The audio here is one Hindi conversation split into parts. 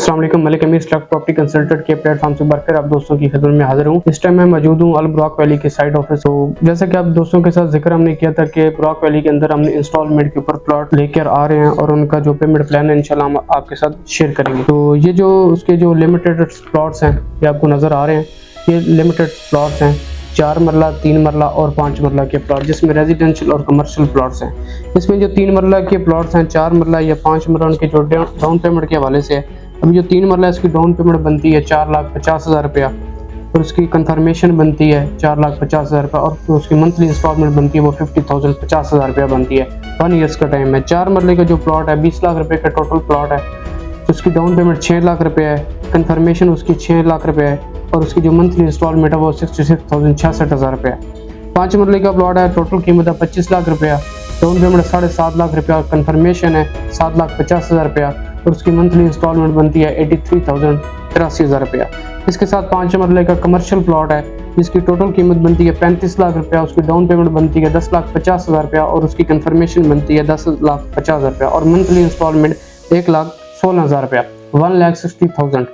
अस्सलाम वालेकुम, मलिक अमीर स्टॉक प्रॉपर्टी कंसल्टेंट के प्लेटफॉर्म से बढ़कर आप दोस्तों की खिदमत में हाजिर हूँ। इस टाइम मैं मौजूद हूँ अल ब्रॉक वैली के साइड ऑफिस। तो जैसा कि आप दोस्तों के साथ जिक्र हमने किया था कि ब्रॉक वैली के अंदर हमने इंस्टॉलमेंट के ऊपर प्लॉट लेकर आ रहे हैं और उनका जो पेमेंट प्लान है इंशाल्लाह हम आपके साथ शेयर करेंगे। तो ये जो उसके जो लिमिटेड प्लॉट्स हैं ये आपको नज़र आ रहे हैं। ये लिमिटेड प्लॉट्स हैं, 4 मरला, 3 मरला और 5 मरला के प्लॉट, जिसमें रेजिडेंशियल और कमर्शियल प्लॉट्स हैं। इसमें जो 3 मरला के प्लॉट्स हैं, 4 मरला या 5 मरला, उनके जो डाउन पेमेंट के हवाले से है। अभी जो 3 मरला इसकी डाउन पेमेंट बनती है 4,50,000 रुपया और उसकी कंफर्मेशन बनती है 4,50,000 रुपया और तो उसकी मंथली इंस्टॉलमेंट बनती है वो 50,000 50,000 रुपया बनती है। 1 ईयर्स का टाइम है। 4 मरले का जो प्लॉट है 20 लाख रुपए का टोटल प्लॉट है। तो उसकी डाउन पेमेंट 6 लाख रुपये है, कंफर्मेशन उसकी 6 लाख रुपये है और उसकी जो मंथली इंस्टॉलमेंट है वो 66,000 रुपये है। 5 मरले का प्लॉट है, टोटल कीमत है 25 लाख रुपया, डाउन पेमेंट 7.5 लाख रुपया, कंफर्मेशन है 7,50,000 रुपया और उसकी मंथली इंस्टॉलमेंट बनती है 83,000 रुपया। इसके साथ 5 मरले का कमर्शियल प्लॉट है जिसकी टोटल कीमत बनती है 35 लाख रुपया, उसकी डाउन पेमेंट बनती है 10,50,000 रुपया और उसकी कंफर्मेशन बनती है 10,50,000 रुपया और मंथली इंस्टॉलमेंट 1,16,000 रुपया, 1,60,000।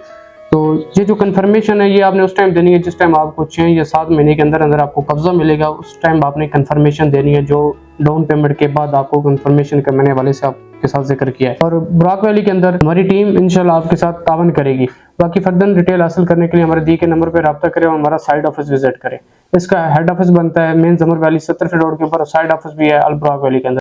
तो ये जो कंफर्मेशन है ये आपने उस टाइम देनी है जिस टाइम आपको 6 या 7 महीने के अंदर अंदर आपको कब्जा मिलेगा। उस टाइम आपने कंफर्मेशन देनी है जो डाउन पेमेंट के बाद आपको कंफर्मेशन का मैंने वाले से आपके साथ जिक्र किया है। और ब्रॉक वैली के अंदर हमारी टीम इंशाल्लाह आपके साथ तावन करेगी। बाकी फर्दर डिटेल हासिल करने के लिए हमारे दिए के नंबर पर रब्ता करें और हमारा साइड ऑफिस विजिट करें। इसका हेड ऑफिस बनता है मेन जमर वैली 70 फीट रोड के ऊपर, साइड ऑफिस भी है अल ब्रॉक वैली के अंदर।